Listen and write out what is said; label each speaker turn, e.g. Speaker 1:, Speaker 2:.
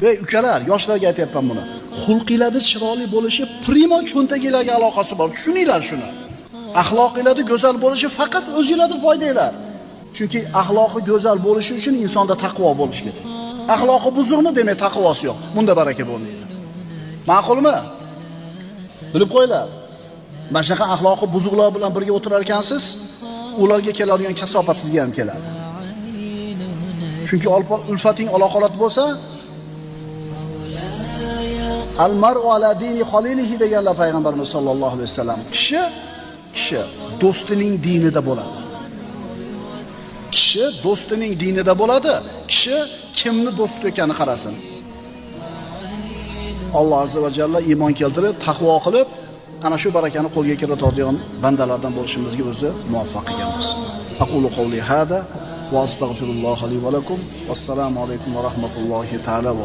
Speaker 1: Ey ukalar, yoshlarga aytayapman buni. Xulqingizda chiroyli bo'lishi primo cho'ntagingizga aloqasi bor. Tushuninglar shuni. Axloqingizda go'zal bo'lishi faqat o'zingizga foydanglar. Chunki axloqi go'zal bo'lishi uchun insonda taqvo bo'lishi kerak. Axloqi buzuqmi, demak taqvosi yo'q. Bunda baraka bo'lmaydi. Ma'qulmi? Bilib qo'yinglar. Mana shunaqa axloqi buzuqlar bilan birga o'tirar ekansiz, ularga keladigan kasofat sizga ham keladi. Chunki ulfating aloqalat bo'lsa, al-mar'u ala dini khalilihi deganlar payg'ambarimiz sollallohu alayhi vasallam. Kishi do'stining dinida bo'ladi. Kishi do'stining dinida bo'ladi. Kishi kimni do'st ekanini qarasin. Alloh azza va jalla iymon keltirib, taqvo qilib, ana shu barakani qo'lga kiritadigan bandalardan bo'lishimizga o'zi muvaffaq qilgan bo'lsin. Aqulu qawli hada va astagfirulloh li va lakum. Assalomu alaykum va rahmatullohi ta'ala.